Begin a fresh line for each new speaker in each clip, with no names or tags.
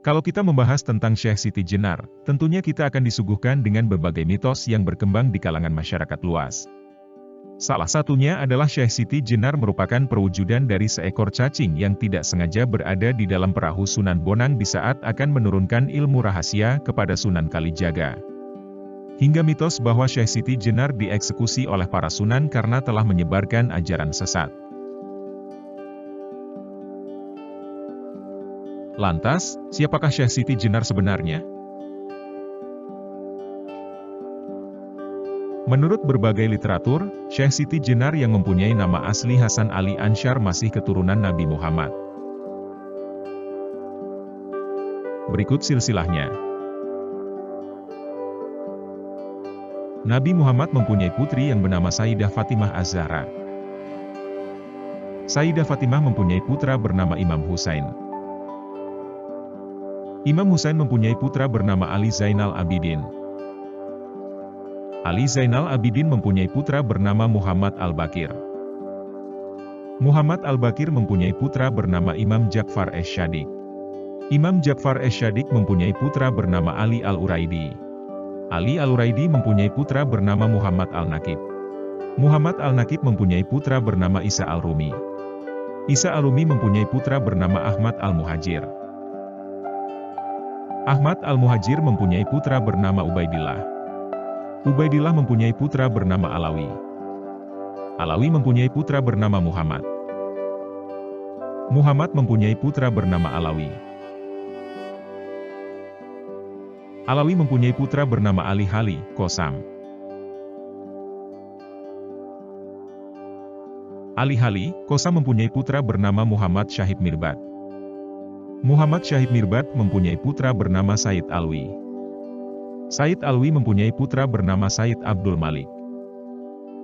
Kalau kita membahas tentang Syekh Siti Jenar, tentunya kita akan disuguhkan dengan berbagai mitos yang berkembang di kalangan masyarakat luas. Salah satunya adalah Syekh Siti Jenar merupakan perwujudan dari seekor cacing yang tidak sengaja berada di dalam perahu Sunan Bonang di saat akan menurunkan ilmu rahasia kepada Sunan Kalijaga. Hingga mitos bahwa Syekh Siti Jenar dieksekusi oleh para sunan karena telah menyebarkan ajaran sesat. Lantas, siapakah Syekh Siti Jenar sebenarnya? Menurut berbagai literatur, Syekh Siti Jenar yang mempunyai nama asli Hasan Ali Ansyar masih keturunan Nabi Muhammad. Berikut silsilahnya. Nabi Muhammad mempunyai putri yang bernama Sayyidah Fatimah Az-Zahra. Sayyidah Fatimah mempunyai putra bernama Imam Husain. Imam Husain mempunyai putra bernama Ali Zainal Abidin. Ali Zainal Abidin mempunyai putra bernama Muhammad Al-Bakir. Muhammad Al-Bakir mempunyai putra bernama Imam Ja'far Asy-Syadiq. Imam Ja'far Asy-Syadiq mempunyai putra bernama Ali Al-Uraidi. Ali Al-Uraidi mempunyai putra bernama Muhammad Al-Naqib. Muhammad Al-Naqib mempunyai putra bernama Isa Al-Rumi. Isa Al-Rumi mempunyai putra bernama Ahmad Al-Muhajir. Ahmad Al-Muhajir mempunyai putra bernama Ubaidillah. Ubaidillah mempunyai putra bernama Alawi. Alawi mempunyai putra bernama Muhammad. Muhammad mempunyai putra bernama Alawi. Alawi mempunyai putra bernama Ali Hali Kosam. Ali Hali Kosam mempunyai putra bernama Muhammad Syahid Mirbad. Muhammad Syahid Mirbad mempunyai putra bernama Said Alwi. Said Alwi mempunyai putra bernama Said Abdul Malik.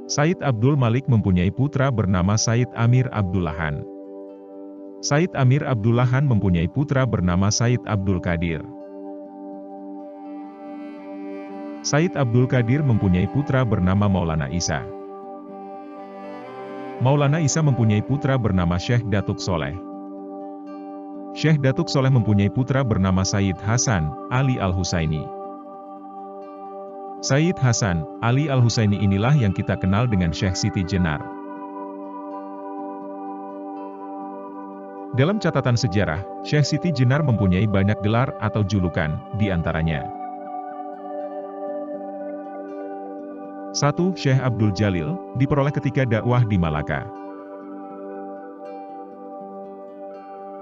Said Abdul Malik mempunyai putra bernama Said Amir Abdullahan. Said Amir Abdullahan mempunyai putra bernama Said Abdul Qadir. Said Abdul Qadir mempunyai putra bernama Maulana Isa. Maulana Isa mempunyai putra bernama Syekh Datuk Soleh. Syekh Datuk Soleh mempunyai putra bernama Sayyid Hasan Ali Al-Husaini. Sayyid Hasan Ali Al-Husaini inilah yang kita kenal dengan Syekh Siti Jenar. Dalam catatan sejarah, Syekh Siti Jenar mempunyai banyak gelar atau julukan, di antaranya 1. Syekh Abdul Jalil, diperoleh ketika dakwah di Malaka.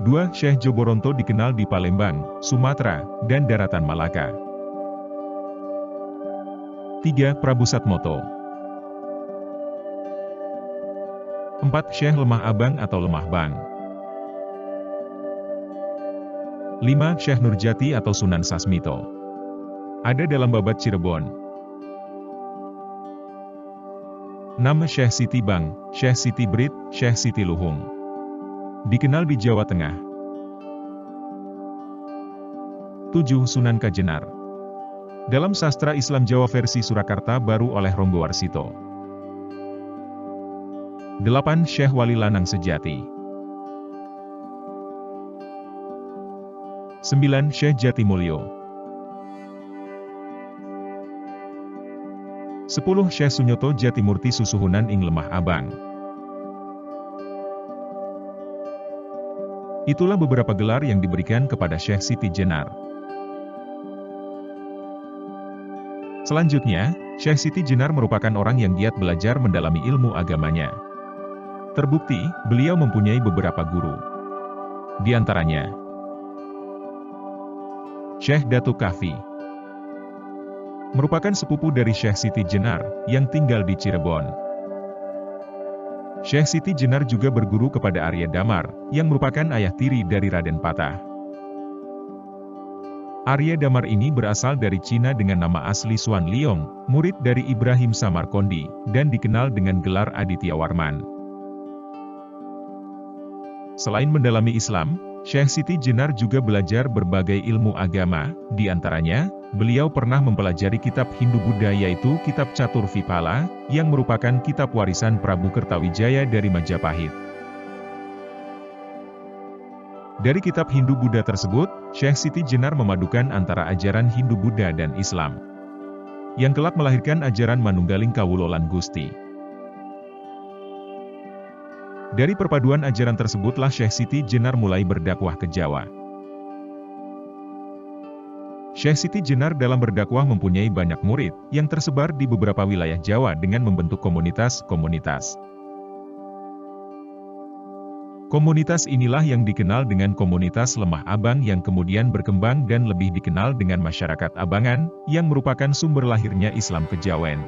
2. Syekh Joboronto dikenal di Palembang, Sumatera, dan daratan Malaka. 3. Prabu Satmoto. 4. Syekh Lemah Abang atau Lemah Bang. 5. Syekh Nurjati atau Sunan Sasmito. Ada dalam Babat Cirebon. 6. Syekh Siti Bang, Syekh Siti Brit, Syekh Siti Luhung. Dikenal di Jawa Tengah. 7. Sunan Kajenar. Dalam sastra Islam Jawa versi Surakarta baru oleh Ronggo Warsito. 8. Syekh Wali Lanang Sejati. 9. Syekh Jatimulyo. 10. Syekh Sunyoto Jatimurti Susuhunan ing Lemah Abang. Itulah beberapa gelar yang diberikan kepada Syekh Siti Jenar. Selanjutnya, Syekh Siti Jenar merupakan orang yang giat belajar mendalami ilmu agamanya. Terbukti, beliau mempunyai beberapa guru. Di antaranya, Syekh Datuk Kahfi. Merupakan sepupu dari Syekh Siti Jenar, yang tinggal di Cirebon. Syekh Siti Jenar juga berguru kepada Arya Damar, yang merupakan ayah tiri dari Raden Patah. Arya Damar ini berasal dari Cina dengan nama asli Suan Liong, murid dari Ibrahim Samarkondi, dan dikenal dengan gelar Aditya Warman. Selain mendalami Islam, Syekh Siti Jenar juga belajar berbagai ilmu agama, di antaranya, beliau pernah mempelajari kitab Hindu Buddha yaitu Kitab Catur Vipala, yang merupakan kitab warisan Prabu Kertawijaya dari Majapahit. Dari kitab Hindu-Buddha tersebut, Syekh Siti Jenar memadukan antara ajaran Hindu-Buddha dan Islam, yang kelak melahirkan ajaran Manunggaling Kawula lan Gusti. Dari perpaduan ajaran tersebutlah Syekh Siti Jenar mulai berdakwah ke Jawa. Syekh Siti Jenar dalam berdakwah mempunyai banyak murid, yang tersebar di beberapa wilayah Jawa dengan membentuk komunitas-komunitas. Komunitas inilah yang dikenal dengan komunitas Lemah Abang yang kemudian berkembang dan lebih dikenal dengan masyarakat Abangan, yang merupakan sumber lahirnya Islam Kejawen.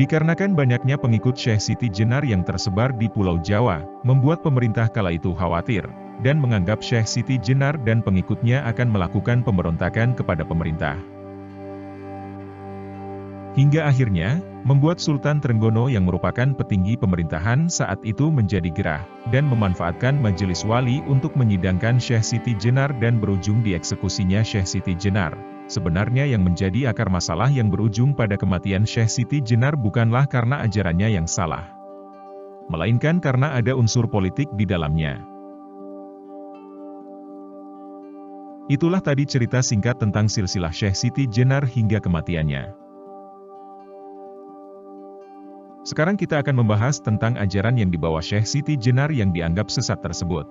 Dikarenakan banyaknya pengikut Syekh Siti Jenar yang tersebar di Pulau Jawa, membuat pemerintah kala itu khawatir, dan menganggap Syekh Siti Jenar dan pengikutnya akan melakukan pemberontakan kepada pemerintah. Hingga akhirnya, membuat Sultan Trenggono yang merupakan petinggi pemerintahan saat itu menjadi gerah, dan memanfaatkan majelis wali untuk menyidangkan Syekh Siti Jenar dan berujung dieksekusinya Syekh Siti Jenar. Sebenarnya yang menjadi akar masalah yang berujung pada kematian Syekh Siti Jenar bukanlah karena ajarannya yang salah, melainkan karena ada unsur politik di dalamnya. Itulah tadi cerita singkat tentang silsilah Syekh Siti Jenar hingga kematiannya. Sekarang kita akan membahas tentang ajaran yang dibawa Syekh Siti Jenar yang dianggap sesat tersebut.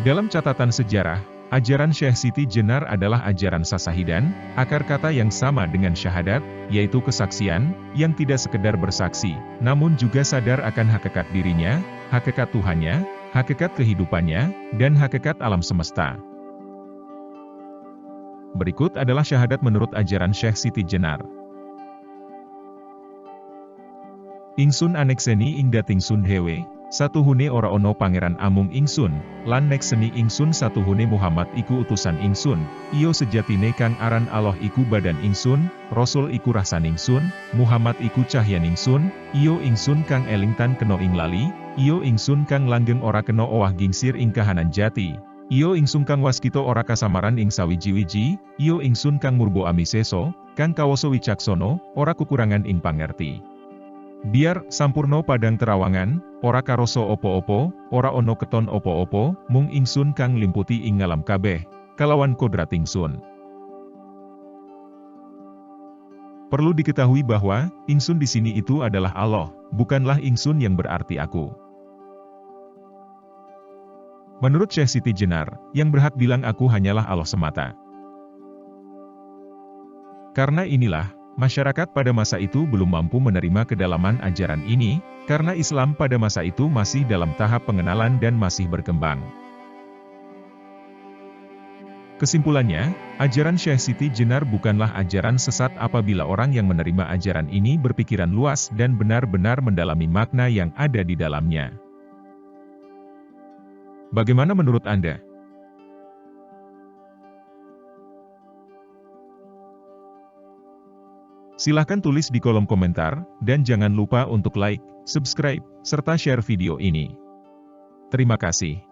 Dalam catatan sejarah, ajaran Syekh Siti Jenar adalah ajaran Sasahidan, akar kata yang sama dengan syahadat, yaitu kesaksian, yang tidak sekedar bersaksi, namun juga sadar akan hakikat dirinya, hakikat Tuhannya, hakikat kehidupannya, dan hakikat alam semesta. Berikut adalah syahadat menurut ajaran Syekh Siti Jenar. Ingsun anekseni ing datingsun hewe, satuhune ora ono pangeran amung ingsun, lan nekseni ingsun satuhune Muhammad iku utusan ingsun, iyo sejatine kang aran Allah iku badan ingsun, Rasul iku rasan ingsun, Muhammad iku cahyan ingsun, iyo ingsun kang eling tan kena ing lali, iyo ingsun kang langgeng ora kena owah gingsir ing kahanan jati, iyo ingsun kang waskita ora kasamaran ing sawiji-wiji, iyo ingsun kang murbo amiseso, kang kawoso wicaksono, ora kekurangan ing pangerti. Biar sampurno padang terawangan, ora karoso opo-opo, ora ono keton opo-opo, mung ingsun kang limputi ing ngalam kabeh, kalawan kodrat ingsun. Perlu diketahui bahwa, ingsun di sini itu adalah Allah, bukanlah ingsun yang berarti aku. Menurut Syekh Siti Jenar, yang berhak bilang aku hanyalah Allah semata. Karena inilah, masyarakat pada masa itu belum mampu menerima kedalaman ajaran ini, karena Islam pada masa itu masih dalam tahap pengenalan dan masih berkembang. Kesimpulannya, ajaran Syekh Siti Jenar bukanlah ajaran sesat apabila orang yang menerima ajaran ini berpikiran luas dan benar-benar mendalami makna yang ada di dalamnya. Bagaimana menurut Anda? Silahkan tulis di kolom komentar, dan jangan lupa untuk like, subscribe, serta share video ini. Terima kasih.